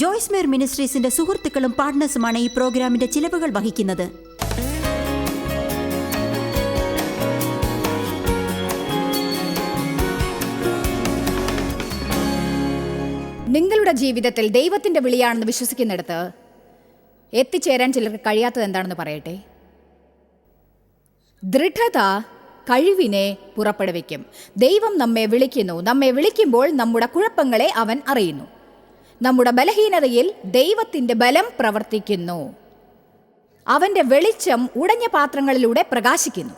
ജോയ്സ് മേർ മിനിസ്ട്രീസിന്റെ സുഹൃത്തുക്കളും പാർട്ട്നേഴ്സുമാണ് ഈ പ്രോഗ്രാമിന്റെ ചിലവുകൾ വഹിക്കുന്നത്. നിങ്ങളുടെ ജീവിതത്തിൽ ദൈവത്തിന്റെ വിളിയാണെന്ന് വിശ്വസിക്കുന്നിടത്ത് എത്തിച്ചേരാൻ ചിലർക്ക് കഴിയാത്തത് എന്താണെന്ന് പറയട്ടെ. ദൃഢത കഴിവിനെ പുറപ്പെടുവിക്കും. ദൈവം നമ്മെ വിളിക്കുന്നു. നമ്മെ വിളിക്കുമ്പോൾ നമ്മുടെ കുഴപ്പങ്ങളെ അവൻ അറിയുന്നു. നമ്മുടെ ബലഹീനതയിൽ ദൈവത്തിന്റെ ബലം പ്രവർത്തിക്കുന്നു. അവന്റെ വെളിച്ചം ഉടഞ്ഞ പാത്രങ്ങളിലൂടെ പ്രകാശിക്കുന്നു.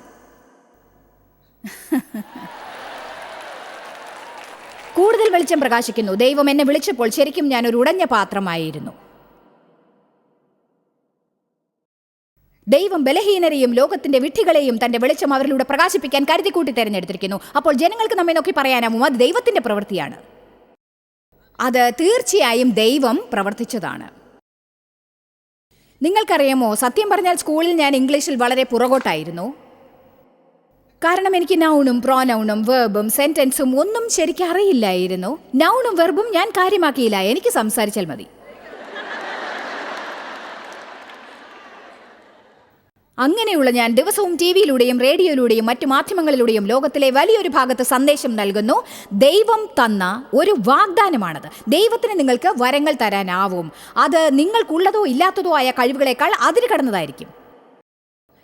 കൂടുതൽ വെളിച്ചം പ്രകാശിക്കുന്നു. ദൈവം എന്നെ വിളിച്ചപ്പോൾ ശരിക്കും ഞാൻ ഒരു ഉടഞ്ഞ പാത്രമായിരുന്നു. ദൈവം ബലഹീനരെയും ലോകത്തിന്റെ വിഡ്ഢികളെയും തന്റെ വെളിച്ചം അവരിലൂടെ പ്രകാശിപ്പിക്കാൻ കരുതിക്കൂട്ടി തെരഞ്ഞെടുത്തിരിക്കുന്നു. അപ്പോൾ ജനങ്ങൾക്ക് നമ്മെ നോക്കി പറയാനാവും അത് ദൈവത്തിന്റെ പ്രവൃത്തിയാണ്. അത് തീർച്ചയായും ദൈവം പ്രവർത്തിച്ചതാണ്. നിങ്ങൾക്കറിയാമോ, സത്യം പറഞ്ഞാൽ സ്കൂളിൽ ഞാൻ ഇംഗ്ലീഷിൽ വളരെ പുറകോട്ടായിരുന്നു. കാരണം എനിക്ക് നൗണും പ്രോനൗണും വെർബും സെന്റൻസും ഒന്നും ശരിക്കും അറിയില്ലായിരുന്നു. നൗണും വെർബും ഞാൻ കാര്യമാക്കിയില്ല. എനിക്ക് സംസാരിച്ചാൽ മതി. അങ്ങനെയുള്ള ഞാൻ ദിവസവും ടിവിയിലൂടെയും റേഡിയോയിലൂടെയും മറ്റു മാധ്യമങ്ങളിലൂടെയും ലോകത്തിലെ വലിയൊരു ഭാഗത്ത് സന്ദേശം നൽകുന്നു. ദൈവം തന്ന ഒരു വാഗ്ദാനമാണത്. ദൈവത്തിന് നിങ്ങൾക്ക് വരങ്ങൾ തരാനാവും. അത് നിങ്ങൾക്കുള്ളതോ ഇല്ലാത്തതോ ആയ കഴിവുകളേക്കാൾ അതിര് കടന്നതായിരിക്കും.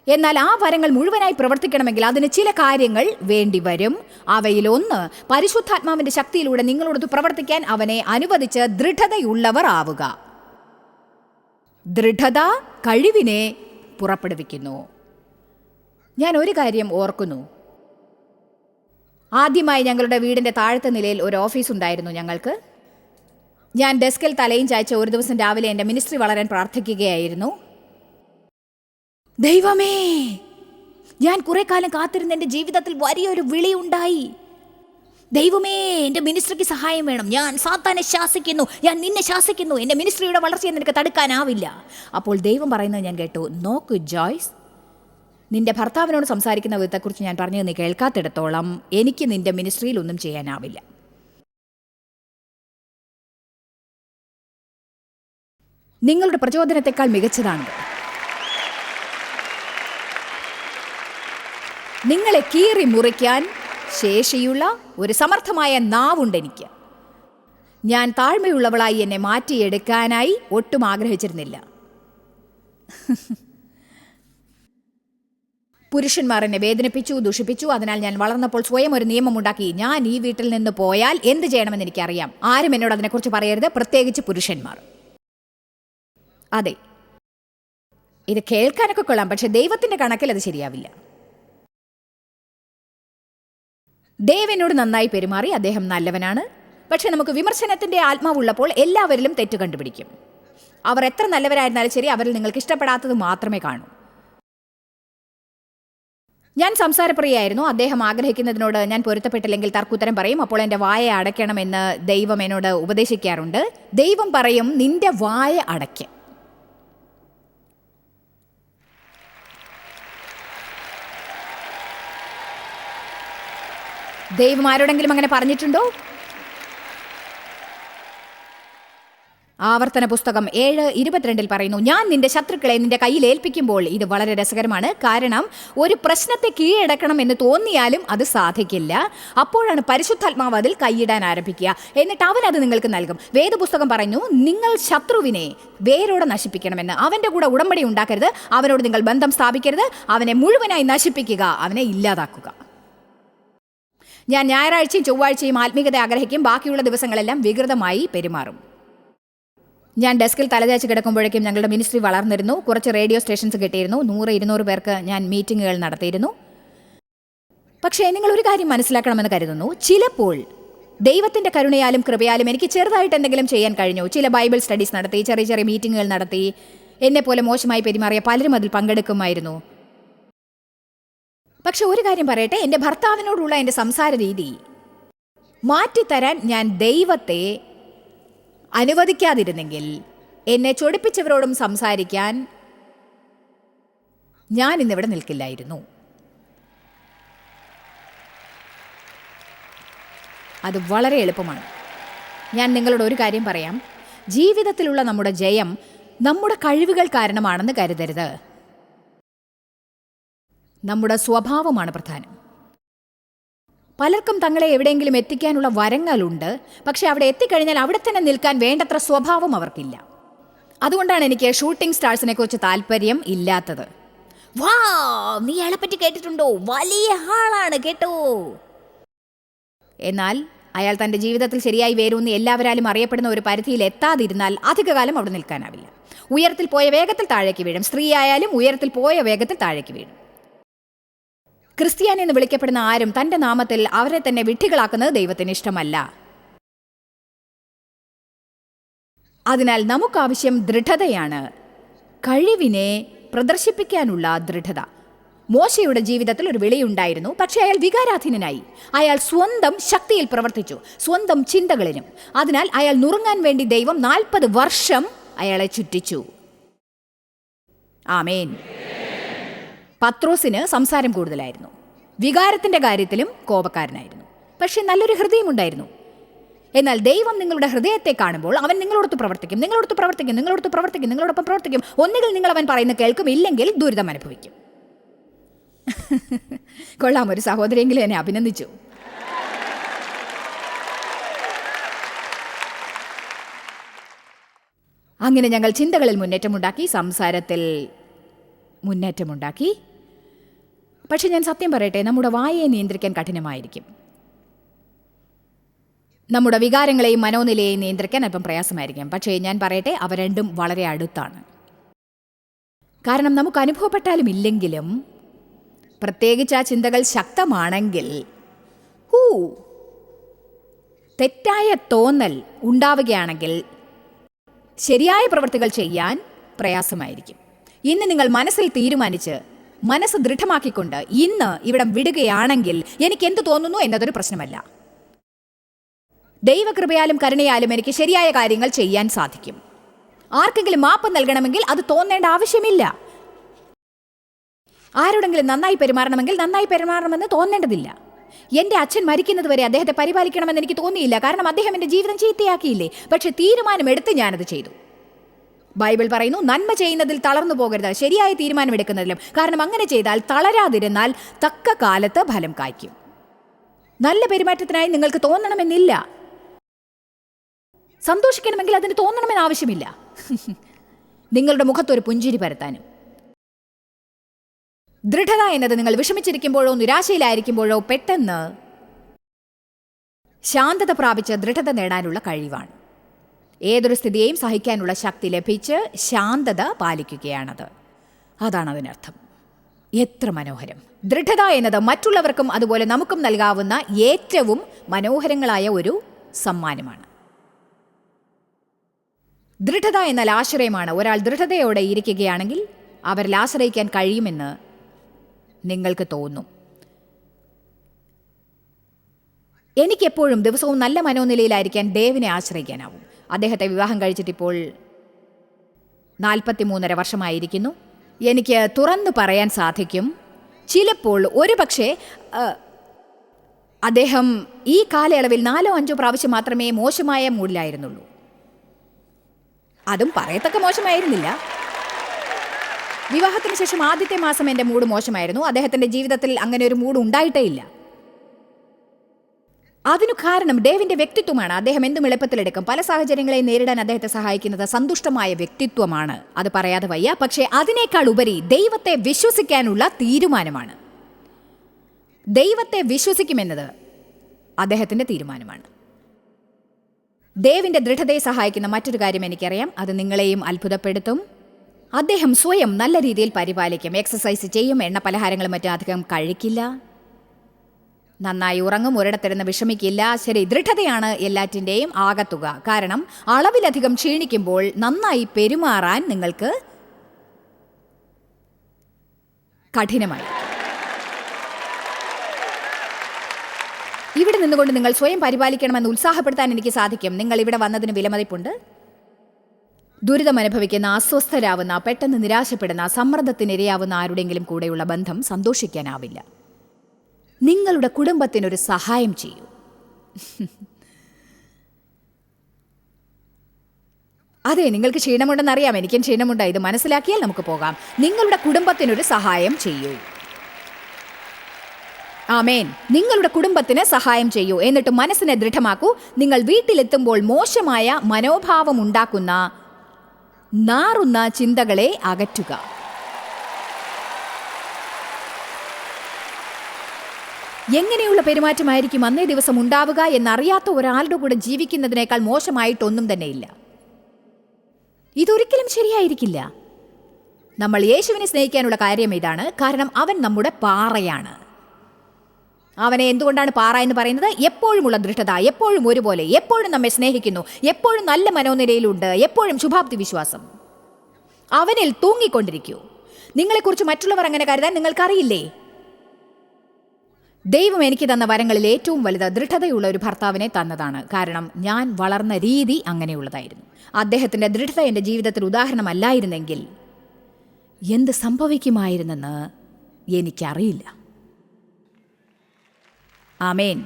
എന്നാൽ ആ വരങ്ങൾ മുഴുവനായി പ്രവർത്തിക്കണമെങ്കിൽ അതിന് ചില കാര്യങ്ങൾ വേണ്ടിവരും. അവയിലൊന്ന്, പരിശുദ്ധാത്മാവിന്റെ ശക്തിയിലൂടെ നിങ്ങളോട് പ്രവർത്തിക്കാൻ അവനെ അനുവദിച്ച് ദൃഢതയുള്ളവർ ആവുക. ദൃഢത കഴിവിനെ പുറപ്പെടുവിക്കുന്നു. ഞാൻ ഒരു കാര്യം ഓർക്കുന്നു. ആദ്യമായി ഞങ്ങളുടെ വീടിൻ്റെ താഴത്തെ നിലയിൽ ഒരു ഓഫീസ് ഉണ്ടായിരുന്നു ഞങ്ങൾക്ക്. ഞാൻ ഡെസ്കിൽ തലയും ചായച്ച ഒരു ദിവസം രാവിലെ എൻ്റെ മിനിസ്ട്രി വളരാൻ പ്രാർത്ഥിക്കുകയായിരുന്നു. ദൈവമേ, ഞാൻ കുറെ കാലം കാത്തിരുന്ന എൻ്റെ ജീവിതത്തിൽ വലിയൊരു വിളി ഉണ്ടായി. ദൈവമേ, എൻ്റെ മിനിസ്ട്രിക്ക് സഹായം വേണം. ഞാൻ സാത്താനെ ശാസിക്കുന്നു, ഞാൻ നിന്നെ ശാസിക്കുന്നു. എൻ്റെ മിനിസ്ട്രിയുടെ വളർച്ചയെ നിനക്ക് തടുക്കാനാവില്ല. അപ്പോൾ ദൈവം പറയുന്നത് ഞാൻ കേട്ടു. നോക്ക് ജോയ്സ്, നിന്റെ ഭർത്താവിനോട് സംസാരിക്കുന്ന വിധത്തെക്കുറിച്ച് ഞാൻ പറഞ്ഞത് നീ കേൾക്കാത്തിടത്തോളം എനിക്ക് നിന്റെ മിനിസ്ട്രിയിൽ ഒന്നും ചെയ്യാനാവില്ല. നിങ്ങളുടെ പ്രചോദനത്തെക്കാൾ മികച്ചതാണ്. നിങ്ങളെ കീറി മുറിക്കാൻ ശേഷിയുള്ള ഒരു സമർത്ഥമായ നാവുണ്ടെനിക്ക്. ഞാൻ താഴ്മയുള്ളവളായി എന്നെ മാറ്റിയെടുക്കാനായി ഒട്ടും ആഗ്രഹിച്ചിരുന്നില്ല. പുരുഷന്മാർ എന്നെ വേദനിപ്പിച്ചു, ദുഷിപ്പിച്ചു. അതിനാൽ ഞാൻ വളർന്നപ്പോൾ സ്വയം ഒരു നിയമമുണ്ടാക്കി. ഞാൻ ഈ വീട്ടിൽ നിന്ന് പോയാൽ എന്ത് ചെയ്യണമെന്ന് എനിക്കറിയാം. ആരും എന്നോട് അതിനെക്കുറിച്ച് പറയരുത്, പ്രത്യേകിച്ച് പുരുഷന്മാർ. അതെ, ഇത് കേൾക്കാനൊക്കെ കൊള്ളാം, പക്ഷെ ദൈവത്തിന്റെ കണക്കിൽ അത് ശരിയാവില്ല. ദേവനോട് നന്നായി പെരുമാറി. അദ്ദേഹം നല്ലവനാണ്. പക്ഷെ നമുക്ക് വിമർശനത്തിന്റെ ആത്മാവുള്ളപ്പോൾ എല്ലാവരിലും തെറ്റ് കണ്ടുപിടിക്കും. അവർ എത്ര നല്ലവരായിരുന്നാലും ശരി, അവരിൽ നിങ്ങൾക്ക് ഇഷ്ടപ്പെടാത്തത് മാത്രമേ കാണൂ. ഞാൻ സംസാരപ്രിയായിരുന്നു. അദ്ദേഹം ആഗ്രഹിക്കുന്നതിനോട് ഞാൻ പൊരുത്തപ്പെട്ടില്ലെങ്കിൽ തർക്കുത്തരം പറയും. അപ്പോൾ എൻ്റെ വായ അടയ്ക്കണമെന്ന് ദൈവം എന്നോട് ഉപദേശിക്കാറുണ്ട്. ദൈവം പറയും, നിന്റെ വായ അടയ്ക്ക്. ദൈവം ആരോടെങ്കിലും അങ്ങനെ പറഞ്ഞിട്ടുണ്ടോ? ആവർത്തന പുസ്തകം 7:22 പറയുന്നു, ഞാൻ നിന്റെ ശത്രുക്കളെ നിന്റെ കയ്യിൽ ഏൽപ്പിക്കുമ്പോൾ. ഇത് വളരെ രസകരമാണ്. കാരണം ഒരു പ്രശ്നത്തെ കീഴടക്കണം എന്ന് തോന്നിയാലും അത് സാധിക്കില്ല. അപ്പോഴാണ് പരിശുദ്ധാത്മാവ് അതിൽ കൈയിടാൻ ആരംഭിക്കുക. എന്നിട്ട് അവൻ അത് നിങ്ങൾക്ക് നൽകും. വേദപുസ്തകം പറഞ്ഞു, നിങ്ങൾ ശത്രുവിനെ വേരോടെ നശിപ്പിക്കണമെന്ന്. അവൻ്റെ കൂടെ ഉടമ്പടി ഉണ്ടാക്കരുത്. അവനോട് നിങ്ങൾ ബന്ധം സ്ഥാപിക്കരുത്. അവനെ മുഴുവനായി നശിപ്പിക്കുക, അവനെ ഇല്ലാതാക്കുക. ഞാൻ ഞായറാഴ്ചയും ചൊവ്വാഴ്ചയും ആത്മീയത ആഗ്രഹിക്കും. ബാക്കിയുള്ള ദിവസങ്ങളെല്ലാം വികൃതമായി പെരുമാറും. ഞാൻ ഡെസ്കിൽ തലചാച്ച് കിടക്കുമ്പോഴേക്കും ഞങ്ങളുടെ മിനിസ്ട്രി വളർന്നിരുന്നു. കുറച്ച് റേഡിയോ സ്റ്റേഷൻസ് കിട്ടിയിരുന്നു. 100-200 പേർക്ക് ഞാൻ മീറ്റിങ്ങുകൾ നടത്തിയിരുന്നു. പക്ഷേ നിങ്ങൾ ഒരു കാര്യം മനസ്സിലാക്കണമെന്ന് കരുതുന്നു. ചിലപ്പോൾ ദൈവത്തിൻ്റെ കരുണയാലും കൃപയാലും എനിക്ക് ചെറുതായിട്ട് എന്തെങ്കിലും ചെയ്യാൻ കഴിഞ്ഞു. ചില ബൈബിൾ സ്റ്റഡീസ് നടത്തി, ചെറിയ ചെറിയ മീറ്റിങ്ങുകൾ നടത്തി. എന്നെപ്പോലെ മോശമായി പെരുമാറിയ പലരും അതിൽ പങ്കെടുക്കുമായിരുന്നു. പക്ഷെ ഒരു കാര്യം പറയട്ടെ, എൻ്റെ ഭർത്താവിനോടുള്ള എൻ്റെ സംസാര രീതി മാറ്റിത്തരാൻ ഞാൻ ദൈവത്തെ അനുവദിക്കാതിരുന്നെങ്കിൽ എന്നെ ചൊടിപ്പിച്ചവരോടും സംസാരിക്കാൻ ഞാൻ ഇന്നിവിടെ നിൽക്കില്ലായിരുന്നു. അത് വളരെ എളുപ്പമാണ്. ഞാൻ നിങ്ങളോട് ഒരു കാര്യം പറയാം. ജീവിതത്തിലുള്ള നമ്മുടെ ജയം നമ്മുടെ കഴിവുകൾ കാരണമാണെന്ന് കരുതരുത്. നമ്മുടെ സ്വഭാവമാണ് പ്രധാനം. പലർക്കും തങ്ങളെ എവിടെയെങ്കിലും എത്തിക്കാനുള്ള വരങ്ങളുണ്ട്, പക്ഷെ അവിടെ എത്തിക്കഴിഞ്ഞാൽ അവിടെ തന്നെ നിൽക്കാൻ വേണ്ടത്ര സ്വഭാവം അവർക്കില്ല. അതുകൊണ്ടാണ് എനിക്ക് ഷൂട്ടിംഗ് സ്റ്റാർസിനെ കുറിച്ച് താല്പര്യം ഇല്ലാത്തത്. വാ, നീ അയാളെ പറ്റി കേട്ടിട്ടുണ്ടോ? വലിയ ആളാണ് കേട്ടോ. എന്നാൽ അയാൾ തൻ്റെ ജീവിതത്തിൽ ശരിയായി വേരൂന്ന് എല്ലാവരാലും അറിയപ്പെടുന്ന ഒരു പരിധിയിൽ എത്താതിരുന്നാൽ അധികകാലം അവിടെ നിൽക്കാനാവില്ല. ഉയരത്തിൽ പോയ വേഗത്തിൽ താഴേക്ക് വീഴും. സ്ത്രീയായാലും ഉയരത്തിൽ പോയ വേഗത്തിൽ താഴേക്ക് വീഴും. ക്രിസ്ത്യാനി എന്ന് വിളിക്കപ്പെടുന്ന ആരും തൻ്റെ നാമത്തിൽ അവരെ തന്നെ വിഡ്ഢികളാക്കുന്നത് ദൈവത്തിന് ഇഷ്ടമല്ല. അതിനാൽ നമുക്കാവശ്യം ദൃഢതയാണ്, കഴിവിനെ പ്രദർശിപ്പിക്കാനുള്ള ദൃഢത. മോശയുടെ ജീവിതത്തിൽ ഒരു വിളിയുണ്ടായിരുന്നു, പക്ഷേ അയാൾ വികാരാധീനനായി. അയാൾ സ്വന്തം ശക്തിയിൽ പ്രവർത്തിച്ചു, സ്വന്തം ചിന്തകളിലും. അതിനാൽ അയാൾ നുറുങ്ങാൻ വേണ്ടി ദൈവം 40 വർഷം അയാളെ ചുറ്റിച്ചു. ആമേൻ. പത്രോസിന് സംസാരം കൂടുതലായിരുന്നു, വികാരത്തിൻ്റെ കാര്യത്തിലും കോപക്കാരനായിരുന്നു, പക്ഷേ നല്ലൊരു ഹൃദയമുണ്ടായിരുന്നു. എന്നാൽ ദൈവം നിങ്ങളുടെ ഹൃദയത്തെ കാണുമ്പോൾ അവൻ നിങ്ങളോടൊത്ത് പ്രവർത്തിക്കും, നിങ്ങളോടൊപ്പം പ്രവർത്തിക്കും. ഒന്നുകിൽ നിങ്ങൾ അവൻ പറയുന്നത് കേൾക്കും, ഇല്ലെങ്കിൽ ദുരിതം അനുഭവിക്കും. കൊള്ളാം, ഒരു സഹോദരിയെങ്കിലും എന്നെ അഭിനന്ദിച്ചു. അങ്ങനെ ഞങ്ങൾ ചിന്തകളിൽ മുന്നേറ്റമുണ്ടാക്കി, സംസാരത്തിൽ മുന്നേറ്റമുണ്ടാക്കി. പക്ഷെ ഞാൻ സത്യം പറയട്ടെ, നമ്മുടെ വായയെ നിയന്ത്രിക്കാൻ കഠിനമായിരിക്കും. നമ്മുടെ വികാരങ്ങളെയും മനോനിലയെയും നിയന്ത്രിക്കാൻ അല്പം പ്രയാസമായിരിക്കും. പക്ഷേ ഞാൻ പറയട്ടെ, അവ രണ്ടും വളരെ അടുത്താണ്. കാരണം നമുക്ക് അനുഭവപ്പെട്ടാലും ഇല്ലെങ്കിലും, പ്രത്യേകിച്ച് ആ ചിന്തകൾ ശക്തമാണെങ്കിൽ, തെറ്റായ തോന്നൽ ഉണ്ടാവുകയാണെങ്കിൽ ശരിയായ പ്രവൃത്തികൾ ചെയ്യാൻ പ്രയാസമായിരിക്കും. ഇന്ന് നിങ്ങൾ മനസ്സിൽ തീരുമാനിച്ച് മനസ്സ് ദൃഢമാക്കിക്കൊണ്ട് ഇന്ന് ഇവിടം വിടുകയാണെങ്കിൽ എനിക്ക് എന്ത് തോന്നുന്നു എന്നതൊരു പ്രശ്നമല്ല. ദൈവകൃപയാലും കരുണയാലും എനിക്ക് ശരിയായ കാര്യങ്ങൾ ചെയ്യാൻ സാധിക്കും. ആർക്കെങ്കിലും മാപ്പ് നൽകണമെങ്കിൽ അത് തോന്നേണ്ട ആവശ്യമില്ല. ആരോടെങ്കിലും നന്നായി പെരുമാറണമെങ്കിൽ നന്നായി പെരുമാറണമെന്ന് തോന്നേണ്ടതില്ല. എൻ്റെ അച്ഛൻ മരിക്കുന്നത് വരെ അദ്ദേഹത്തെ പരിപാലിക്കണമെന്ന് എനിക്ക് തോന്നിയില്ല, കാരണം അദ്ദേഹം എൻ്റെ ജീവിതം ചീത്തയാക്കിയില്ലേ. പക്ഷെ തീരുമാനമെടുത്ത് ഞാനത് ചെയ്തു. ബൈബിൾ പറയുന്നു, നന്മ ചെയ്യുന്നതിൽ തളർന്നു പോകരുത്, ശരിയായ തീരുമാനമെടുക്കുന്നതിലും. കാരണം അങ്ങനെ ചെയ്താൽ, തളരാതിരുന്നാൽ തക്ക കാലത്ത് ഫലം കായ്ക്കും. നല്ല പെരുമാറ്റത്തിനായി നിങ്ങൾക്ക് തോന്നണമെന്നില്ല. സന്തോഷിക്കണമെങ്കിൽ അതിന് തോന്നണമെന്ന് ആവശ്യമില്ല. നിങ്ങളുടെ മുഖത്തൊരു പുഞ്ചിരി പരത്താനും. ദൃഢത എന്നത് നിങ്ങൾ വിഷമിച്ചിരിക്കുമ്പോഴോ നിരാശയിലായിരിക്കുമ്പോഴോ പെട്ടെന്ന് ശാന്തത പ്രാപിച്ച് ദൃഢത നേടാനുള്ള കഴിവാണ്. ഏതൊരു സ്ഥിതിയെയും സഹിക്കാനുള്ള ശക്തി ലഭിച്ച് ശാന്തത പാലിക്കുകയാണത്. അതാണ് അതിനർത്ഥം. എത്ര മനോഹരം! ദൃഢത എന്നത് മറ്റുള്ളവർക്കും അതുപോലെ നമുക്കും നൽകാവുന്ന ഏറ്റവും മനോഹരങ്ങളായ ഒരു സമ്മാനമാണ്. ദൃഢത എന്നാൽ ആശ്രയമാണ്. ഒരാൾ ദൃഢതയോടെ ഇരിക്കുകയാണെങ്കിൽ അവരിൽ ആശ്രയിക്കാൻ കഴിയുമെന്ന് നിങ്ങൾക്ക് തോന്നും. എനിക്കെപ്പോഴും ദിവസവും നല്ല മനോനിലയിലായിരിക്കാൻ ദേവിനെ ആശ്രയിക്കാനാവും. അദ്ദേഹത്തെ വിവാഹം കഴിച്ചിട്ടിപ്പോൾ 43.5 വർഷമായിരിക്കുന്നു. എനിക്ക് തുറന്നു പറയാൻ സാധിക്കും, ചിലപ്പോൾ ഒരു പക്ഷേ അദ്ദേഹം ഈ കാലയളവിൽ 4-5 പ്രാവശ്യം മാത്രമേ മോശമായ മൂഡിലായിരുന്നുള്ളൂ. അതും പറയത്തക്ക മോശമായിരുന്നില്ല. വിവാഹത്തിന് ശേഷം ആദ്യത്തെ മാസം എൻ്റെ മൂഡ് മോശമായിരുന്നു. അദ്ദേഹത്തിൻ്റെ ജീവിതത്തിൽ അങ്ങനെ ഒരു മൂഡ് ഉണ്ടായിട്ടേ ഇല്ല. അതിനു കാരണം ഡേവിൻ്റെ വ്യക്തിത്വമാണ്. അദ്ദേഹം എന്തും എളുപ്പത്തിലെടുക്കും. പല സാഹചര്യങ്ങളെയും നേരിടാൻ അദ്ദേഹത്തെ സഹായിക്കുന്നത് സന്തുഷ്ടമായ വ്യക്തിത്വമാണ്. അത് പറയാതെ വയ്യ. പക്ഷേ അതിനേക്കാൾ ഉപരി ദൈവത്തെ വിശ്വസിക്കാനുള്ള തീരുമാനമാണ്. ദൈവത്തെ വിശ്വസിക്കുമെന്നത് അദ്ദേഹത്തിൻ്റെ തീരുമാനമാണ്. ദേവിൻ്റെ ദൃഢതയെ സഹായിക്കുന്ന മറ്റൊരു കാര്യം എനിക്കറിയാം. അത് നിങ്ങളെയും അത്ഭുതപ്പെടുത്തും. അദ്ദേഹം സ്വയം നല്ല രീതിയിൽ പരിപാലിക്കും. എക്സസൈസ് ചെയ്യും, എണ്ണ പലഹാരങ്ങളും മറ്റും അധികം കഴിക്കില്ല, നന്നായി ഉറങ്ങും, ഒരിടത്തിരുന്ന് വിഷമിക്കില്ല. ശരി, ദൃഢതയാണ് എല്ലാറ്റിൻ്റെയും ആകത്തുക. കാരണം അളവിലധികം ക്ഷീണിക്കുമ്പോൾ നന്നായി പെരുമാറാൻ നിങ്ങൾക്ക് കഠിനമായി. ഇവിടെ നിന്നുകൊണ്ട് നിങ്ങൾ സ്വയം പരിപാലിക്കണമെന്ന് ഉത്സാഹപ്പെടുത്താൻ എനിക്ക് സാധിക്കും. നിങ്ങൾ ഇവിടെ വന്നതിന് വിലമതിപ്പുണ്ട്. ദുരിതം അനുഭവിക്കുന്ന, അസ്വസ്ഥരാവുന്ന, പെട്ടെന്ന് നിരാശപ്പെടുന്ന, സമ്മർദ്ദത്തിനിരയാവുന്ന ആരുടെയെങ്കിലും കൂടെയുള്ള ബന്ധം സന്തോഷിക്കാനാവില്ല. നിങ്ങളുടെ കുടുംബത്തിനൊരു സഹായം ചെയ്യൂ. അതെ, നിങ്ങൾക്ക് ക്ഷീണമുണ്ടെന്ന് അറിയാം, എനിക്കും ക്ഷീണമുണ്ട്. ഇത് മനസ്സിലാക്കിയാൽ നമുക്ക് പോകാം. നിങ്ങളുടെ കുടുംബത്തിനൊരു സഹായം ചെയ്യൂ. ആമേൻ. നിങ്ങളുടെ കുടുംബത്തിന് സഹായം ചെയ്യൂ. എന്നിട്ട് മനസ്സിനെ ദൃഢമാക്കൂ. നിങ്ങൾ വീട്ടിലെത്തുമ്പോൾ മോശമായ മനോഭാവം ഉണ്ടാക്കുന്ന നാറുന്ന ചിന്തകളെ അകറ്റുക. എങ്ങനെയുള്ള പെരുമാറ്റമായിരിക്കും അന്നേ ദിവസം ഉണ്ടാവുക എന്നറിയാത്ത ഒരാളുടെ കൂടെ ജീവിക്കുന്നതിനേക്കാൾ മോശമായിട്ടൊന്നും തന്നെയില്ല. ഇതൊരിക്കലും ശരിയായിരിക്കില്ല. നമ്മൾ യേശുവിനെ സ്നേഹിക്കാനുള്ള കാര്യം ഇതാണ്. കാരണം അവൻ നമ്മുടെ പാറയാണ്. അവനെ എന്തുകൊണ്ടാണ് പാറ എന്ന് പറയുന്നത്? എപ്പോഴുമുള്ള ദൃഢത, എപ്പോഴും ഒരുപോലെ, എപ്പോഴും നമ്മെ സ്നേഹിക്കുന്നു, എപ്പോഴും നല്ല മനോനിലയിലുണ്ട്, എപ്പോഴും ശുഭാപ്തി വിശ്വാസം. അവനിൽ തൂങ്ങിക്കൊണ്ടിരിക്കൂ. നിങ്ങളെക്കുറിച്ച് മറ്റുള്ളവർ അങ്ങനെ കരുതാൻ നിങ്ങൾക്കറിയില്ലേ? ദൈവം എനിക്ക് തന്ന വരങ്ങളിൽ ഏറ്റവും വലുത് ദൃഢതയുള്ള ഒരു ഭർത്താവിനെ തന്നതാണ്. കാരണം ഞാൻ വളർന്ന രീതി അങ്ങനെയുള്ളതായിരുന്നു. അദ്ദേഹത്തിൻ്റെ ദൃഢത എൻ്റെ ജീവിതത്തിൽ ഉദാഹരണമല്ലായിരുന്നെങ്കിൽ എന്ത് സംഭവിക്കുമായിരുന്നെന്ന് എനിക്കറിയില്ല. ആമേൻ.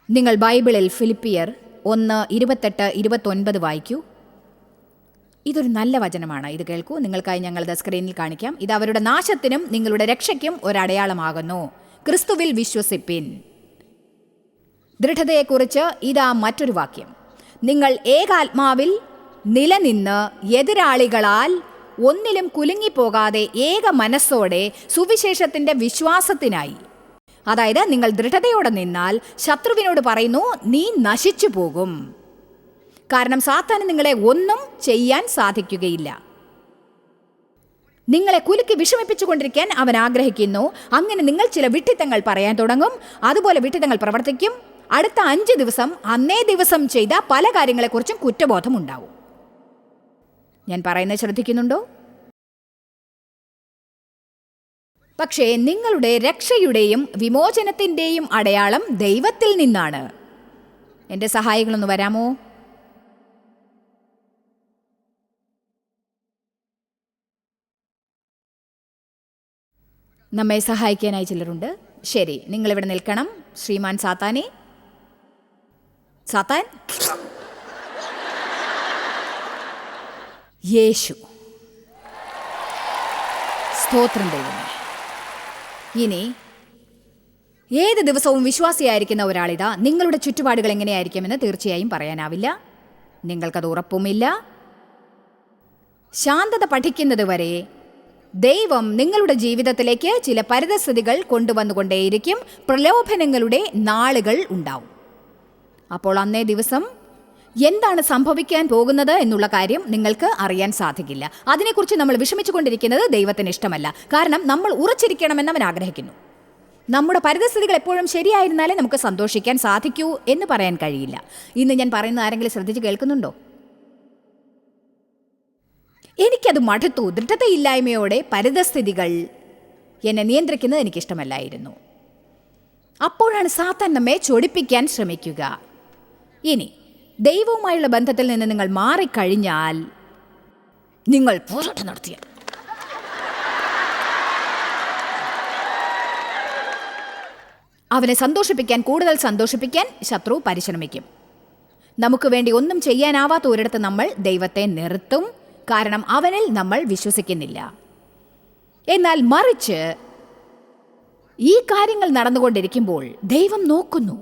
നിങ്ങൾ ബൈബിളിൽ ഫിലിപ്പിയർ 1:28-29 വായിക്കൂ. ഇതൊരു നല്ല വചനമാണ്. ഇത് കേൾക്കൂ. നിങ്ങൾക്കായി ഞങ്ങളത് സ്ക്രീനിൽ കാണിക്കാം. ഇത് അവരുടെ നാശത്തിനും നിങ്ങളുടെ രക്ഷയ്ക്കും ഒരടയാളമാകുന്നു. ക്രിസ്തുവിൽ വിശ്വസിപ്പിൻ. ദൃഢതയെക്കുറിച്ച് ഇതാ മറ്റൊരു വാക്യം. നിങ്ങൾ ഏകാത്മാവിൽ നിലനിന്ന് എതിരാളികളാൽ ഒന്നിലും കുലുങ്ങിപ്പോകാതെ ഏക മനസ്സോടെ സുവിശേഷത്തിൻ്റെ വിശ്വാസത്തിനായി, അതായത് നിങ്ങൾ ദൃഢതയോടെ നിന്നാൽ ശത്രുവിനോട് പറയുന്നു, നീ നശിച്ചു പോകും. കാരണം സാത്താന് നിങ്ങളെ ഒന്നും ചെയ്യാൻ സാധിക്കുകയില്ല. നിങ്ങളെ കുലുക്കി വിഷമിപ്പിച്ചുകൊണ്ടിരിക്കാൻ അവൻ ആഗ്രഹിക്കുന്നു. അങ്ങനെ നിങ്ങൾ ചില വിഡ്ഢിത്തങ്ങൾ പറയാൻ തുടങ്ങും. അതുപോലെ വിഡ്ഢിത്തങ്ങൾ പ്രവർത്തിക്കും. അടുത്ത 5 ദിവസം അന്നേ ദിവസം ചെയ്ത പല കാര്യങ്ങളെക്കുറിച്ചും കുറ്റബോധം ഉണ്ടാവും. ഞാൻ പറയുന്നത് ശ്രദ്ധിക്കുന്നുണ്ടോ? പക്ഷേ നിങ്ങളുടെ രക്ഷയുടെയും വിമോചനത്തിൻ്റെയും അടയാളം ദൈവത്തിൽ നിന്നാണ്. എൻ്റെ സഹായികളൊന്ന് വരാമോ? നമ്മെ സഹായിക്കാനായി ചിലരുണ്ട്. ശരി, നിങ്ങളിവിടെ നിൽക്കണം. ശ്രീമാൻ സാത്താനെ, സാത്താൻ, യേശു, സ്തോത്രം ദൈവമേ. ഇനി ഏത് ദിവസവും വിശ്വാസിയായിരിക്കുന്ന ഒരാളിതാ നിങ്ങളുടെ ചുറ്റുപാടുകൾ എങ്ങനെയായിരിക്കുമെന്ന് തീർച്ചയായും പറയാനാവില്ല. നിങ്ങൾക്കത് ഉറപ്പുമില്ല. ശാന്തത പഠിക്കുന്നത് വരെ ദൈവം നിങ്ങളുടെ ജീവിതത്തിലേക്ക് ചില പരിതസ്ഥിതികൾ കൊണ്ടുവന്നുകൊണ്ടേയിരിക്കും. പ്രലോഭനങ്ങളുടെ നാളുകൾ ഉണ്ടാവും. അപ്പോൾ അന്നേ ദിവസം എന്താണ് സംഭവിക്കാൻ പോകുന്നത് എന്നുള്ള കാര്യം നിങ്ങൾക്ക് അറിയാൻ സാധിക്കില്ല. അതിനെക്കുറിച്ച് നമ്മൾ വിഷമിച്ചുകൊണ്ടിരിക്കുന്നത് ദൈവത്തിന് ഇഷ്ടമല്ല. കാരണം നമ്മൾ ഉറച്ചിരിക്കണമെന്ന് അവൻ ആഗ്രഹിക്കുന്നു. നമ്മുടെ പരിതസ്ഥിതികൾ എപ്പോഴും ശരിയായിരുന്നാലേ നമുക്ക് സന്തോഷിക്കാൻ സാധിക്കൂ എന്ന് പറയാൻ കഴിയില്ല. ഇന്ന് ഞാൻ പറയുന്ന ആരെങ്കിലും ശ്രദ്ധിച്ച് കേൾക്കുന്നുണ്ടോ? എനിക്കത് മടുത്തു. ദൃഢതയില്ലായ്മയോടെ പരിതസ്ഥിതികൾ എന്നെ നിയന്ത്രിക്കുന്നത് എനിക്കിഷ്ടമല്ലായിരുന്നു. അപ്പോഴാണ് സാത്താൻ നമ്മെ ചൊടിപ്പിക്കാൻ ശ്രമിക്കുക. ഇനി ദൈവവുമായുള്ള ബന്ധത്തിൽ നിന്ന് നിങ്ങൾ മാറിക്കഴിഞ്ഞാൽ, നിങ്ങൾ പോരാട്ടം നടത്തിയ അവനെ സന്തോഷിപ്പിക്കാൻ, കൂടുതൽ സന്തോഷിപ്പിക്കാൻ ശത്രു പരിശ്രമിക്കും. നമുക്ക് വേണ്ടി ഒന്നും ചെയ്യാനാവാത്ത ഒരിടത്ത് നമ്മൾ ദൈവത്തെ നിർത്തും. കാരണം അവനിൽ നമ്മൾ വിശ്വസിക്കുന്നില്ല. എന്നാൽ മറിച്ച് ഈ കാര്യങ്ങൾ നടന്നുകൊണ്ടിരിക്കുമ്പോൾ ദൈവം നോക്കുന്നു.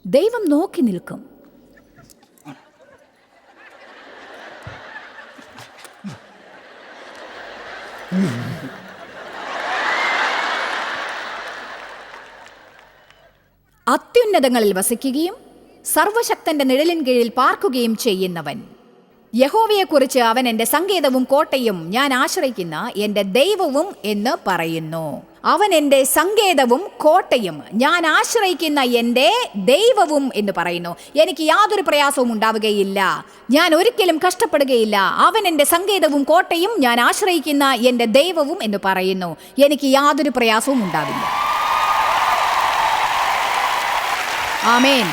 ദൈവം നോക്കി നിൽക്കും. അത്യുന്നതങ്ങളിൽ വസിക്കുകയും സർവശക്തന്റെ നിഴലിൻ കീഴിൽ പാർക്കുകയും ചെയ്യുന്നവൻ, യഹോവയെക്കുറിച്ച് അവൻ എൻ്റെ സങ്കേതവും കോട്ടയും ഞാൻ ആശ്രയിക്കുന്ന എൻ്റെ ദൈവവും എന്ന് പറയുന്നു. അവൻ എൻ്റെ സങ്കേതവും കോട്ടയും ഞാൻ ആശ്രയിക്കുന്ന എൻ്റെ ദൈവവും എന്ന് പറയുന്നു. എനിക്ക് യാതൊരു പ്രയാസവും ഉണ്ടാവുകയില്ല. ഞാൻ ഒരിക്കലും കഷ്ടപ്പെടുകയില്ല. അവൻ എൻ്റെ സങ്കേതവും കോട്ടയും ഞാൻ ആശ്രയിക്കുന്ന എൻ്റെ ദൈവവും എന്ന് പറയുന്നു. എനിക്ക് യാതൊരു പ്രയാസവും ഉണ്ടാവില്ല. ആമേൻ.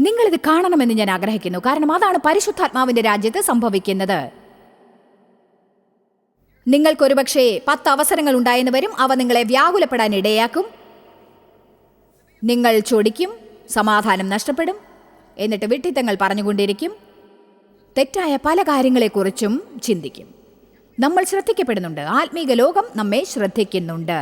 നിങ്ങളിത് കാണണമെന്ന് ഞാൻ ആഗ്രഹിക്കുന്നു. കാരണം അതാണ് പരിശുദ്ധാത്മാവിന്റെ രാജ്യത്ത് സംഭവിക്കുന്നത്. നിങ്ങൾക്കൊരുപക്ഷെ 10 അവസരങ്ങൾ ഉണ്ടായെന്ന് വരും. അവ നിങ്ങളെ വ്യാകുലപ്പെടാൻ ഇടയാക്കും. നിങ്ങൾ ചൊടിക്കും, സമാധാനം നഷ്ടപ്പെടും, എന്നിട്ട് വിഡ്ഢിത്തങ്ങൾ പറഞ്ഞുകൊണ്ടിരിക്കും, തെറ്റായ പല കാര്യങ്ങളെക്കുറിച്ചും ചിന്തിക്കും. നമ്മൾ ശ്രദ്ധിക്കപ്പെടുന്നുണ്ട്. ആത്മീക ലോകം നമ്മെ ശ്രദ്ധിക്കുന്നുണ്ട്.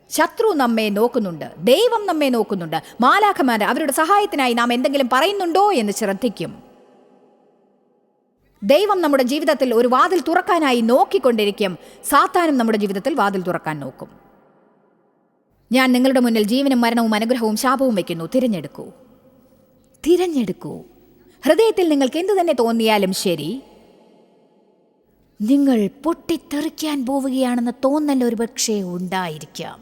ശത്രു നമ്മെ നോക്കുന്നുണ്ട്. ദൈവം നമ്മെ നോക്കുന്നുണ്ട്. മാലാഖമാർ അവരുടെ സഹായത്തിനായി നാം എന്തെങ്കിലും പറയുന്നുണ്ടോ എന്ന് ശ്രദ്ധിക്കും. ദൈവം നമ്മുടെ ജീവിതത്തിൽ ഒരു വാതിൽ തുറക്കാനായി നോക്കിക്കൊണ്ടിരിക്കും. സാത്താനും നമ്മുടെ ജീവിതത്തിൽ വാതിൽ തുറക്കാൻ നോക്കും. ഞാൻ നിങ്ങളുടെ മുന്നിൽ ജീവനും മരണവും അനുഗ്രഹവും ശാപവും വയ്ക്കുന്നു. തിരഞ്ഞെടുക്കൂ, തിരഞ്ഞെടുക്കൂ. ഹൃദയത്തിൽ നിങ്ങൾക്ക് എന്തു തന്നെ തോന്നിയാലും ശരി, നിങ്ങൾ പൊട്ടിത്തെറിക്കാൻ പോവുകയാണെന്ന തോന്നൽ ഒരു പക്ഷേ ഉണ്ടായിരിക്കാം.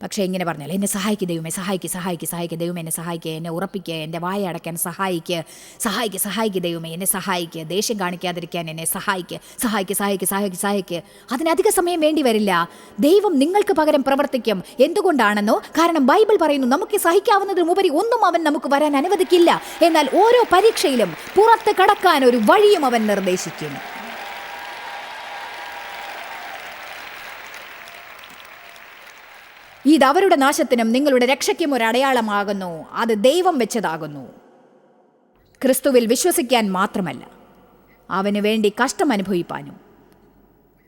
പക്ഷേ ഇങ്ങനെ പറഞ്ഞാൽ, എന്നെ സഹായിക്കുക ദൈവമേ, സഹായിക്കുക ദൈവമേ, എന്നെ സഹായിക്കുക, എന്നെ ഉറപ്പിക്കുക, എൻ്റെ വായ അടയ്ക്കാൻ സഹായിക്കുക ദൈവമേ, എന്നെ സഹായിക്കുക, ദേഷ്യം കാണിക്കാതിരിക്കാൻ എന്നെ സഹായിക്കുക. അതിനധിക സമയം വേണ്ടി വരില്ല. ദൈവം നിങ്ങൾക്ക് പകരം പ്രവർത്തിക്കും. എന്തുകൊണ്ടാണെന്നോ, കാരണം ബൈബിൾ പറയുന്നു, നമുക്ക് സഹിക്കാവുന്നതിനുപരി ഒന്നും അവൻ നമുക്ക് വരാൻ അനുവദിക്കില്ല. എന്നാൽ ഓരോ പരീക്ഷയിലും പുറത്ത് കടക്കാൻ ഒരു വഴിയും അവൻ നിർദ്ദേശിക്കും. ഇത് അവരുടെ നാശത്തിനും നിങ്ങളുടെ രക്ഷയ്ക്കും ഒരു അടയാളമാകുന്നു. അത് ദൈവം വെച്ചതാകുന്നു. ക്രിസ്തുവിൽ വിശ്വസിക്കാൻ മാത്രമല്ല, അവന് വേണ്ടി കഷ്ടം അനുഭവിപ്പാനും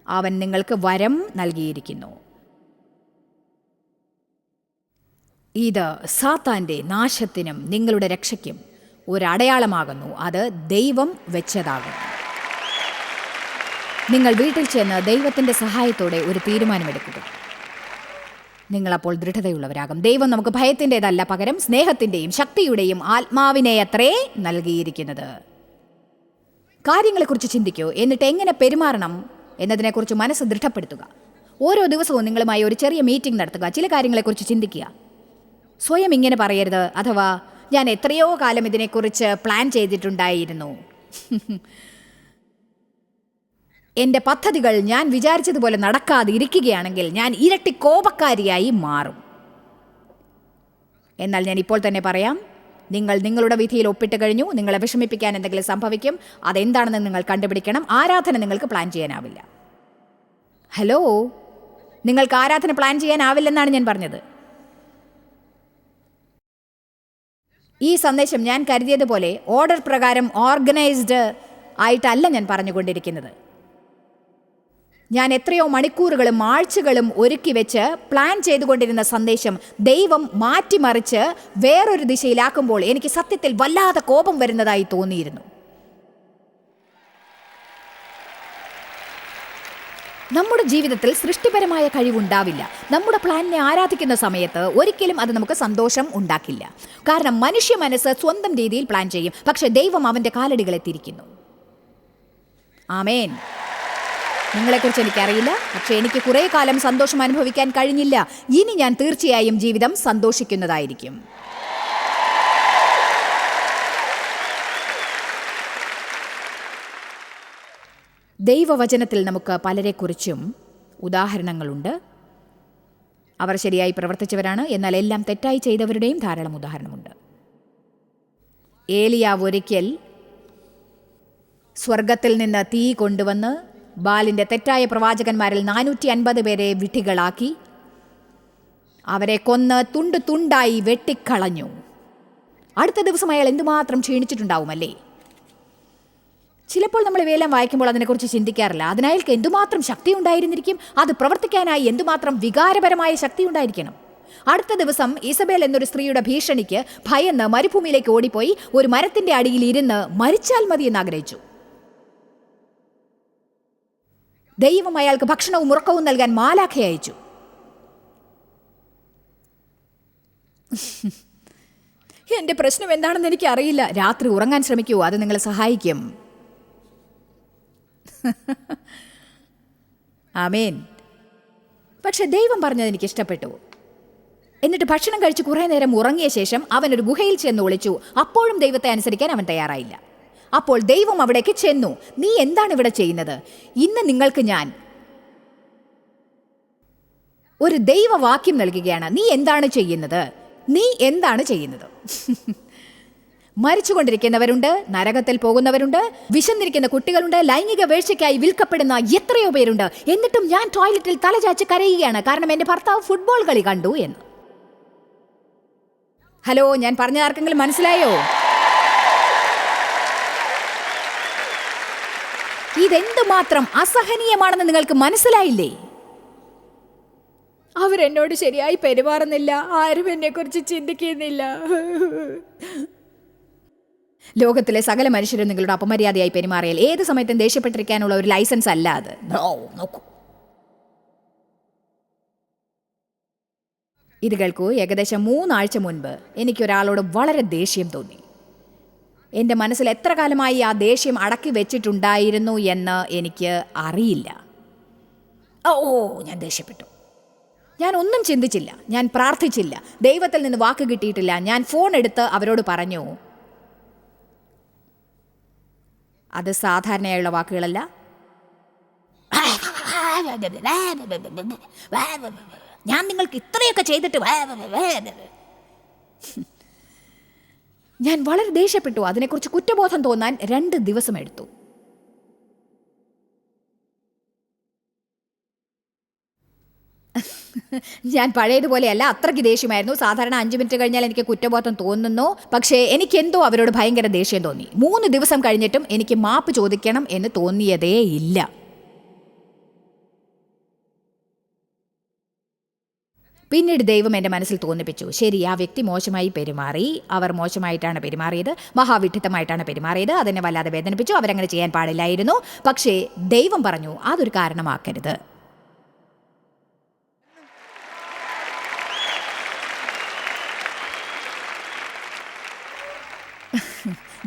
അവൻ നിങ്ങൾക്ക് വരം നൽകിയിരിക്കുന്നു. ഇത് സാത്താൻ്റെ നാശത്തിനും നിങ്ങളുടെ രക്ഷയ്ക്കും ഒരു അടയാളമാകുന്നു. അത് ദൈവം വെച്ചതാകുന്നു. നിങ്ങൾ വീട്ടിൽ ചെന്ന് ദൈവത്തിൻ്റെ സഹായത്തോടെ ഒരു തീരുമാനമെടുക്കുക. നിങ്ങളപ്പോൾ ദൃഢതയുള്ളവരാകും. ദൈവം നമുക്ക് ഭയത്തിൻ്റെതല്ല, പകരം സ്നേഹത്തിൻ്റെയും ശക്തിയുടെയും ആത്മാവിനെ അത്രേ നൽകിയിരിക്കുന്നത്. കാര്യങ്ങളെക്കുറിച്ച് ചിന്തിക്കൂ. എന്നിട്ട് എങ്ങനെ പെരുമാറണം എന്നതിനെക്കുറിച്ച് മനസ്സ് ദൃഢപ്പെടുത്തുക. ഓരോ ദിവസവും നിങ്ങളുമായി ഒരു ചെറിയ മീറ്റിംഗ് നടത്തുക. ചില കാര്യങ്ങളെക്കുറിച്ച് ചിന്തിക്കുക. സ്വയം ഇങ്ങനെ പറയരുത്, അഥവാ ഞാൻ എത്രയോ കാലം ഇതിനെക്കുറിച്ച് പ്ലാൻ ചെയ്തിട്ടുണ്ടായിരുന്നു, എൻ്റെ പദ്ധതികൾ ഞാൻ വിചാരിച്ചതുപോലെ നടക്കാതെ ഇരിക്കുകയാണെങ്കിൽ ഞാൻ ഇരട്ടി കോപക്കാരിയായി മാറും. എന്നാൽ ഞാൻ ഇപ്പോൾ തന്നെ പറയാം, നിങ്ങൾ നിങ്ങളുടെ വിധിയിൽ ഒപ്പിട്ട് കഴിഞ്ഞു. നിങ്ങളെ വിഷമിപ്പിക്കാൻ എന്തെങ്കിലും സംഭവിക്കും. അതെന്താണെന്ന് നിങ്ങൾ കണ്ടുപിടിക്കണം. ആരാധന നിങ്ങൾക്ക് പ്ലാൻ ചെയ്യാനാവില്ല. ഹലോ, നിങ്ങൾക്ക് ആരാധന പ്ലാൻ ചെയ്യാനാവില്ലെന്നാണ് ഞാൻ പറഞ്ഞത്. ഈ സന്ദേശം ഞാൻ കരുതിയതുപോലെ ഓർഡർ പ്രകാരം ഓർഗനൈസ്ഡ് ആയിട്ടല്ല ഞാൻ പറഞ്ഞുകൊണ്ടിരിക്കുന്നത്. ഞാൻ എത്രയോ മണിക്കൂറുകളും ആഴ്ചകളും ഒരുക്കി വെച്ച് പ്ലാൻ ചെയ്തുകൊണ്ടിരുന്ന സന്ദേശം ദൈവം മാറ്റിമറിച്ച് വേറൊരു ദിശയിലാക്കുമ്പോൾ എനിക്ക് സത്യത്തിൽ വല്ലാതെ കോപം വരുന്നതായി തോന്നിയിരുന്നു. നമ്മുടെ ജീവിതത്തിൽ സൃഷ്ടിപരമായ കഴിവുണ്ടാവില്ല. നമ്മുടെ പ്ലാനിനെ ആരാധിക്കുന്ന സമയത്ത് ഒരിക്കലും അത് നമുക്ക് സന്തോഷം ഉണ്ടാക്കില്ല. കാരണം മനുഷ്യ മനസ്സ് സ്വന്തം രീതിയിൽ പ്ലാൻ ചെയ്യും, പക്ഷെ ദൈവം അവൻ്റെ കാലടികളെ തിരിക്കുന്നു. ആമേൻ. നിങ്ങളെക്കുറിച്ച് എനിക്കറിയില്ല, പക്ഷെ എനിക്ക് കുറേ കാലം സന്തോഷം അനുഭവിക്കാൻ കഴിഞ്ഞില്ല. ഇനി ഞാൻ തീർച്ചയായും ജീവിതം സന്തോഷിക്കുന്നതായിരിക്കും. ദൈവവചനത്തിൽ നമുക്ക് പലരെക്കുറിച്ചും ഉദാഹരണങ്ങളുണ്ട്. അവർ ശരിയായി പ്രവർത്തിച്ചവരാണ്, എന്നാൽ എല്ലാം തെറ്റായി ചെയ്തവരുടെയും ധാരാളം ഉദാഹരണമുണ്ട്. ഏലിയാവ് ഒരിക്കൽ സ്വർഗത്തിൽ നിന്ന് തീ കൊണ്ടുവന്ന് ബാലിൻ്റെ തെറ്റായ പ്രവാചകന്മാരിൽ 450 പേരെ വിഡ്ഢികളാക്കി അവരെ കൊന്ന് തുണ്ട് തുണ്ടായി വെട്ടിക്കളഞ്ഞു. അടുത്ത ദിവസം അയാൾ എന്തുമാത്രം ക്ഷീണിച്ചിട്ടുണ്ടാവുമല്ലേ? ചിലപ്പോൾ നമ്മൾ ഇവയെല്ലാം വായിക്കുമ്പോൾ അതിനെക്കുറിച്ച് ചിന്തിക്കാറില്ല. അതിനയാൾക്ക് എന്തുമാത്രം ശക്തി ഉണ്ടായിരുന്നിരിക്കും, അത് പ്രവർത്തിക്കാനായി എന്തുമാത്രം വികാരപരമായ ശക്തി ഉണ്ടായിരിക്കണം. അടുത്ത ദിവസം ഇസബേൽ എന്നൊരു സ്ത്രീയുടെ ഭീഷണിക്ക് ഭയന്ന് മരുഭൂമിയിലേക്ക് ഓടിപ്പോയി ഒരു മരത്തിൻ്റെ അടിയിൽ ഇരുന്ന് മരിച്ചാൽ മതി എന്ന് ആഗ്രഹിച്ചു. ദൈവം അയാൾക്ക് ഭക്ഷണവും ഉറക്കവും നൽകാൻ മാലാഖയെ അയച്ചു. എൻ്റെ പ്രശ്നം എന്താണെന്ന് എനിക്ക് അറിയില്ല. രാത്രി ഉറങ്ങാൻ ശ്രമിക്കൂ, അത് നിങ്ങളെ സഹായിക്കും. ആമേൻ. പക്ഷെ ദൈവം പറഞ്ഞത് എനിക്ക് ഇഷ്ടപ്പെട്ടു. എന്നിട്ട് ഭക്ഷണം കഴിച്ച് കുറേ നേരം ഉറങ്ങിയ ശേഷം അവൻ ഒരു ഗുഹയിൽ ചെന്ന് ഒളിച്ചു. അപ്പോഴും ദൈവത്തെ അനുസരിക്കാൻ അവൻ തയ്യാറായില്ല. അപ്പോൾ ദൈവം അവിടേക്ക് ചെന്നു. നീ എന്താണ് ഇവിടെ ചെയ്യുന്നത്? ഇന്ന് നിങ്ങൾക്ക് ഞാൻ ഒരു ദൈവവാക്യം നൽകുകയാണ്. നീ എന്താണ് ചെയ്യുന്നത്? മരിച്ചുകൊണ്ടിരിക്കുന്നവരുണ്ട്, നരകത്തിൽ പോകുന്നവരുണ്ട്, വിശന്നിരിക്കുന്ന കുട്ടികളുണ്ട്, ലൈംഗിക വീഴ്ചയ്ക്കായി വിൽക്കപ്പെടുന്ന എത്രയോ പേരുണ്ട്. എന്നിട്ടും ഞാൻ ടോയ്ലറ്റിൽ തലചാച്ച് കരയുകയാണ്, കാരണം എൻ്റെ ഭർത്താവ് ഫുട്ബോൾ കളി കണ്ടു എന്ന്. ഹലോ, ഞാൻ പറഞ്ഞ ആർക്കെങ്കിലും മനസ്സിലായോ? ഇതെന്തുമാത്രം അസഹനീയമാണെന്ന് നിങ്ങൾക്ക് മനസ്സിലായില്ലേ? അവരെന്നോട് ശരിയായി പെരുമാറുന്നില്ല, ആരും എന്നെക്കുറിച്ച് ചിന്തിക്കുന്നില്ല. ലോകത്തിലെ സകല മനുഷ്യരും നിങ്ങളുടെ അപമര്യാദയായി പെരുമാറിയാൽ ഏത് സമയത്തും ദേഷ്യപ്പെട്ടിരിക്കാനുള്ള ഒരു ലൈസൻസ് അല്ല അത്. നോക്കൂ, ഇത് കേൾക്കൂ. ഏകദേശം 3 ആഴ്ച മുൻപ് എനിക്കൊരാളോട് വളരെ ദേഷ്യം തോന്നി. എൻ്റെ മനസ്സിൽ എത്ര കാലമായി ആ ദേഷ്യം അടക്കി വെച്ചിട്ടുണ്ടായിരുന്നു എന്ന് എനിക്ക് അറിയില്ല. ഞാൻ ദേഷ്യപ്പെട്ടു. ഞാൻ ഒന്നും ചിന്തിച്ചില്ല, ഞാൻ പ്രാർത്ഥിച്ചില്ല, ദൈവത്തിൽ നിന്ന് വാക്ക് കിട്ടിയിട്ടില്ല. ഞാൻ ഫോൺ എടുത്ത് അവരോട് പറഞ്ഞു. അത് സാധാരണയായുള്ള വാക്കുകളല്ല. ഞാൻ നിങ്ങൾക്ക് ഇത്രയൊക്കെ ചെയ്തിട്ട് ഞാൻ വളരെ ദേഷ്യപ്പെട്ടു. അതിനെക്കുറിച്ച് കുറ്റബോധം തോന്നാൻ 2 ദിവസം എടുത്തു. ഞാൻ പഴയതുപോലെയല്ല, അത്രയ്ക്ക് ദേഷ്യമായിരുന്നു. സാധാരണ 5 മിനിറ്റ് കഴിഞ്ഞാൽ എനിക്ക് കുറ്റബോധം തോന്നുന്നു. പക്ഷേ എനിക്കെന്തോ അവരോട് ഭയങ്കര ദേഷ്യം തോന്നി. 3 ദിവസം കഴിഞ്ഞിട്ടും എനിക്ക് മാപ്പ് ചോദിക്കണം എന്ന് തോന്നിയതേ ഇല്ല. പിന്നീട് ദൈവം എൻ്റെ മനസ്സിൽ തോന്നിപ്പിച്ചു, ശരി, ആ വ്യക്തി മോശമായി പെരുമാറി, അവർ മോശമായിട്ടാണ് പെരുമാറിയത്, മഹാവിഡ്ഢിത്തമായിട്ടാണ് പെരുമാറിയത്, അതെന്നെ വല്ലാതെ വേദനിപ്പിച്ചു, അവരങ്ങനെ ചെയ്യാൻ പാടില്ലായിരുന്നു. പക്ഷേ ദൈവം പറഞ്ഞു, അതൊരു കാരണമാക്കരുത്.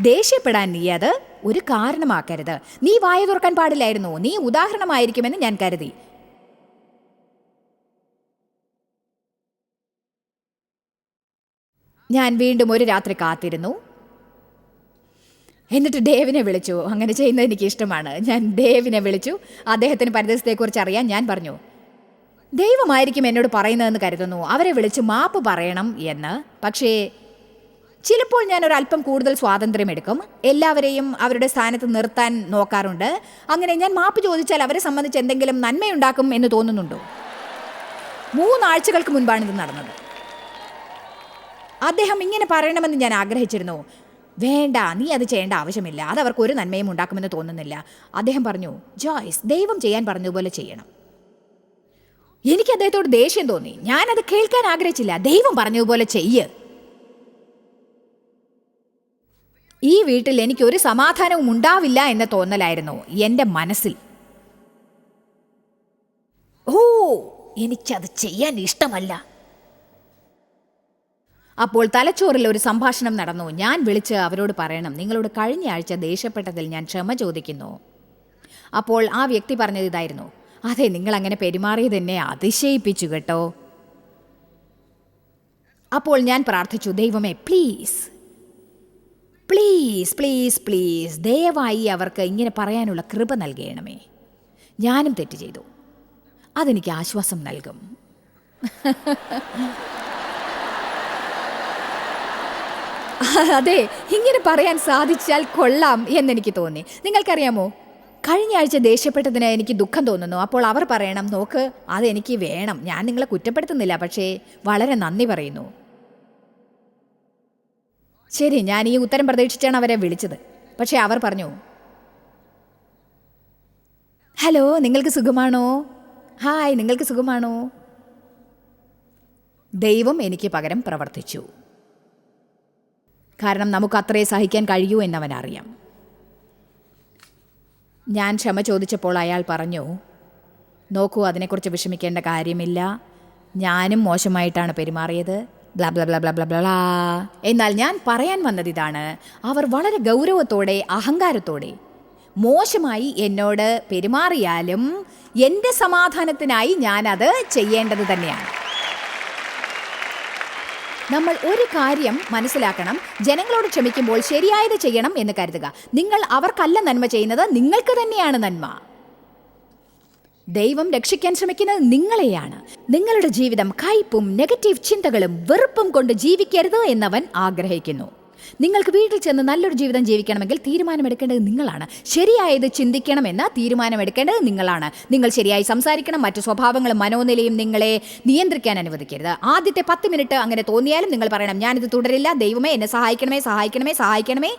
ദേഷ്യപ്പെടാൻ നീ അത് ഒരു കാരണമാക്കരുത്. നീ വായ തുറക്കാൻ പാടില്ലായിരുന്നു. നീ ഉദാഹരണമായിരിക്കുമെന്ന് ഞാൻ കരുതി. ഞാൻ വീണ്ടും ഒരു രാത്രി കാത്തിരുന്നു. എന്നിട്ട് ഡേവിനെ വിളിച്ചു. അങ്ങനെ ചെയ്യുന്നത് എനിക്ക് ഇഷ്ടമാണ്. ഞാൻ ഡേവിനെ വിളിച്ചു. അദ്ദേഹത്തിന് പരിതസ്ഥിതിയെക്കുറിച്ച് അറിയാൻ ഞാൻ പറഞ്ഞു, ദൈവമായിരിക്കും എന്നോട് പറയുന്നതെന്ന് കരുതുന്നു, അവരെ വിളിച്ച് മാപ്പ് പറയണം എന്ന്. പക്ഷേ ചിലപ്പോൾ ഞാൻ ഒരല്പം കൂടുതൽ സ്വാതന്ത്ര്യമെടുക്കും. എല്ലാവരെയും അവരുടെ സ്ഥാനത്ത് നിർത്താൻ നോക്കാറുണ്ട്. അങ്ങനെ ഞാൻ മാപ്പ് ചോദിച്ചാൽ അവരെ സംബന്ധിച്ച് എന്തെങ്കിലും നന്മയുണ്ടാക്കും എന്ന് തോന്നുന്നുണ്ടോ? 3 ആഴ്ചകൾക്ക് മുൻപാണ് ഇത് നടന്നത്. അദ്ദേഹം ഇങ്ങനെ പറയണമെന്ന് ഞാൻ ആഗ്രഹിച്ചിരുന്നു. വേണ്ട, നീ അത് ചെയ്യേണ്ട ആവശ്യമില്ല, അത് അവർക്ക് ഒരു നന്മയും ഉണ്ടാക്കുമെന്ന് തോന്നുന്നില്ല. അദ്ദേഹം പറഞ്ഞു, ജോയ്സ്, ദൈവം ചെയ്യാൻ പറഞ്ഞതുപോലെ ചെയ്യണം. എനിക്ക് അദ്ദേഹത്തോട് ദേഷ്യം തോന്നി. ഞാനത് കേൾക്കാൻ ആഗ്രഹിച്ചില്ല. ദൈവം പറഞ്ഞതുപോലെ ചെയ്യ്. ഈ വീട്ടിൽ എനിക്കൊരു സമാധാനവും ഉണ്ടാവില്ല എന്ന തോന്നലായിരുന്നു എൻ്റെ മനസ്സിൽ. എനിക്കത് ചെയ്യാൻ ഇഷ്ടമല്ല. അപ്പോൾ തലച്ചോറിൽ ഒരു സംഭാഷണം നടന്നു. ഞാൻ വിളിച്ച് അവരോട് പറയണം, നിങ്ങളോട് കഴിഞ്ഞ ആഴ്ച ദേഷ്യപ്പെട്ടതിൽ ഞാൻ ക്ഷമ ചോദിക്കുന്നു. അപ്പോൾ ആ വ്യക്തി പറഞ്ഞത് ഇതായിരുന്നു, അതെ, നിങ്ങൾ അങ്ങനെ പെരുമാറിയത് എന്നെ അതിശയിപ്പിച്ചു കേട്ടോ. അപ്പോൾ ഞാൻ പ്രാർത്ഥിച്ചു, ദൈവമേ, പ്ലീസ് പ്ലീസ് പ്ലീസ് പ്ലീസ്, ദയവായി അവർക്ക് ഇങ്ങനെ പറയാനുള്ള കൃപ നൽകണമേ. ഞാനും തെറ്റ് ചെയ്തു, അതെനിക്ക് ആശ്വാസം നൽകും. അതെ, ഇങ്ങനെ പറയാൻ സാധിച്ചാൽ കൊള്ളാം എന്നെനിക്ക് തോന്നി. നിങ്ങൾക്കറിയാമോ, കഴിഞ്ഞ ആഴ്ച ദേഷ്യപ്പെട്ടതിന് എനിക്ക് ദുഃഖം തോന്നുന്നു. അപ്പോൾ അവർ പറയണം, നോക്ക്, അതെനിക്ക് വേണം. ഞാൻ നിങ്ങളെ കുറ്റപ്പെടുത്തുന്നില്ല, പക്ഷേ വളരെ നന്ദി പറയുന്നു. ശരി, ഞാൻ ഈ ഉത്തരം പ്രതീക്ഷിച്ചാണ് അവരെ വിളിച്ചത്. പക്ഷേ അവർ പറഞ്ഞു, ഹലോ, നിങ്ങൾക്ക് സുഖമാണോ? ഹായ്, നിങ്ങൾക്ക് സുഖമാണോ? ദൈവം എനിക്ക് പകരം പ്രവർത്തിച്ചു. കാരണം നമുക്ക് അത്രേ സഹിക്കാൻ കഴിയൂ എന്നവനറിയാം. ഞാൻ ക്ഷമ ചോദിച്ചപ്പോൾ അയാൾ പറഞ്ഞു, നോക്കൂ, അതിനെക്കുറിച്ച് വിഷമിക്കേണ്ട കാര്യമില്ല, ഞാനും മോശമായിട്ടാണ് പെരുമാറിയത്, blah blah blah blah blah blah. എന്നാൽ ഞാൻ പറയാൻ വന്നത് ഇതാണ്, അവർ വളരെ ഗൗരവത്തോടെ, അഹങ്കാരത്തോടെ മോശമായി എന്നോട് പെരുമാറിയാലും എൻ്റെ സമാധാനത്തിനായി ഞാനത് ചെയ്യേണ്ടത് തന്നെയാണ്. നമ്മൾ ഒരു കാര്യം മനസ്സിലാക്കണം, ജനങ്ങളോട് ക്ഷമിക്കുമ്പോൾ ശരിയായത് ചെയ്യണം എന്ന് കരുതുക. നിങ്ങൾ അവർക്കല്ല നന്മ ചെയ്യുന്നത്, നിങ്ങൾക്ക് തന്നെയാണ് നന്മ. ദൈവം രക്ഷിക്കാൻ ശ്രമിക്കുന്നത് നിങ്ങളെയാണ്. നിങ്ങളുടെ ജീവിതം കയ്പും നെഗറ്റീവ് ചിന്തകളും വെറുപ്പും കൊണ്ട് ജീവിക്കരുത് എന്നവൻ ആഗ്രഹിക്കുന്നു. നിങ്ങൾക്ക് വീട്ടിൽ ചെന്ന് നല്ലൊരു ജീവിതം ജീവിക്കണമെങ്കിൽ തീരുമാനമെടുക്കേണ്ടത് നിങ്ങളാണ്. ശരിയായത് ചിന്തിക്കണമെന്ന് തീരുമാനമെടുക്കേണ്ടത് നിങ്ങളാണ്. നിങ്ങൾ ശരിയായി സംസാരിക്കണം. മറ്റു സ്വഭാവങ്ങളും മനോനിലയും നിങ്ങളെ നിയന്ത്രിക്കാൻ അനുവദിക്കരുത്. ആദ്യത്തെ 10 മിനിറ്റ് അങ്ങനെ തോന്നിയാലും നിങ്ങൾ പറയണം, ഞാനിത് തുടരില്ല, ദൈവമേ എന്നെ സഹായിക്കണമേ, സഹായിക്കണമേ, സഹായിക്കണമേ.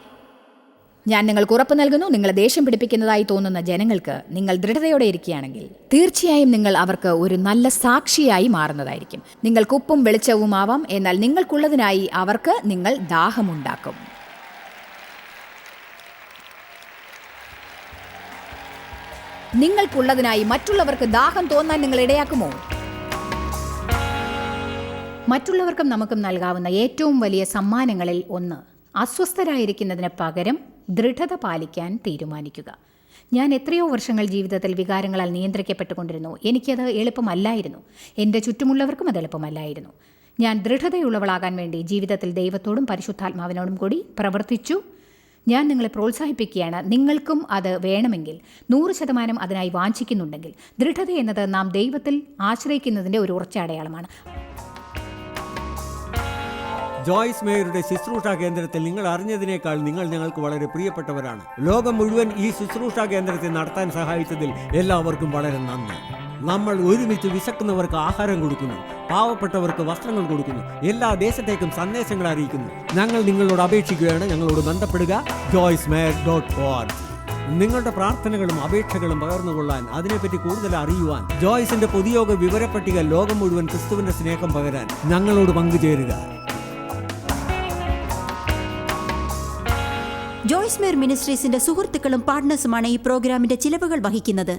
ഞാൻ നിങ്ങൾക്ക് ഉറപ്പ് നൽകുന്നു, നിങ്ങളെ ദേഷ്യം പിടിപ്പിക്കുന്നതായി തോന്നുന്ന ജനങ്ങൾക്ക് നിങ്ങൾ ദൃഢതയോടെ ഇരിക്കുകയാണെങ്കിൽ തീർച്ചയായും നിങ്ങൾ അവർക്ക് ഒരു നല്ല സാക്ഷിയായി മാറുന്നതായിരിക്കും. നിങ്ങൾക്ക് ഉപ്പും വെളിച്ചവുമാവാം, എന്നാൽ നിങ്ങൾക്കുള്ളതിനായി അവർക്ക് നിങ്ങൾ ദാഹമുണ്ടാക്കും. നിങ്ങൾക്കുള്ളതിനായി മറ്റുള്ളവർക്ക് ദാഹം തോന്നാൻ നിങ്ങൾ ഇടയാക്കുമോ? മറ്റുള്ളവർക്കും നമുക്കും നൽകാവുന്ന ഏറ്റവും വലിയ സമ്മാനങ്ങളിൽ ഒന്ന് അസ്വസ്ഥരായിരിക്കുന്നതിന് പകരം ദൃഢത പാലിക്കാൻ തീരുമാനിക്കുക. ഞാൻ എത്രയോ വർഷങ്ങൾ ജീവിതത്തിൽ വികാരങ്ങളാൽ നിയന്ത്രിക്കപ്പെട്ടുകൊണ്ടിരുന്നു. എനിക്കത് എളുപ്പമല്ലായിരുന്നു. എൻ്റെ ചുറ്റുമുള്ളവർക്കും അത് എളുപ്പമല്ലായിരുന്നു. ഞാൻ ദൃഢതയുള്ളവളാകാൻ വേണ്ടി ജീവിതത്തിൽ ദൈവത്തോടും പരിശുദ്ധാത്മാവിനോടും കൂടി പ്രവർത്തിച്ചു. ഞാൻ നിങ്ങളെ പ്രോത്സാഹിപ്പിക്കുകയാണ്. നിങ്ങൾക്കും അത് വേണമെങ്കിൽ 100% അതിനായി വാഞ്ചിക്കുന്നുണ്ടെങ്കിൽ. ദൃഢത എന്നത് നാം ദൈവത്തിൽ ആശ്രയിക്കുന്നതിൻ്റെ ഒരു ഉറച്ച അടയാളമാണ്. ജോയ്സ് മേയറുടെ ശുശ്രൂഷാ കേന്ദ്രത്തിൽ നിങ്ങൾ അറിഞ്ഞതിനേക്കാൾ നിങ്ങൾ ഞങ്ങൾക്ക് വളരെ പ്രിയപ്പെട്ടവരാണ്. ലോകം മുഴുവൻ ഈ ശുശ്രൂഷാ കേന്ദ്രത്തെ നടത്താൻ സഹായിച്ചതിൽ എല്ലാവർക്കും വളരെ നന്ദി. നമ്മൾ ഒരുമിച്ച് വിശക്കുന്നവർക്ക് ആഹാരം കൊടുക്കുന്നു, പാവപ്പെട്ടവർക്ക് വസ്ത്രങ്ങൾ കൊടുക്കുന്നു, എല്ലാ ദേശത്തേക്കും സന്ദേശങ്ങൾ അറിയിക്കുന്നു. ഞങ്ങൾ നിങ്ങളോട് അപേക്ഷിക്കുകയാണ്, ഞങ്ങളോട് ബന്ധപ്പെടുക. joycemeyer.org. നിങ്ങളുടെ പ്രാർത്ഥനകളും അപേക്ഷകളും പകർന്നുകൊള്ളാൻ, അതിനെപ്പറ്റി കൂടുതൽ അറിയുവാൻ, ജോയ്സിന്റെ പൊതുയോഗ വിവരപ്പട്ടിക ലോകം മുഴുവൻ ക്രിസ്തുവിന്റെ സ്നേഹം പകരാൻ ഞങ്ങളോട് പങ്കുചേരുക. ജോയ്സ് മേയർ മിനിസ്ട്രീസിന്റെ സുഹൃത്തുക്കളും പാർട്ട്നേഴ്സുമാണ് ഈ പ്രോഗ്രാമിന്റെ ചിലവുകൾ വഹിക്കുന്നത്.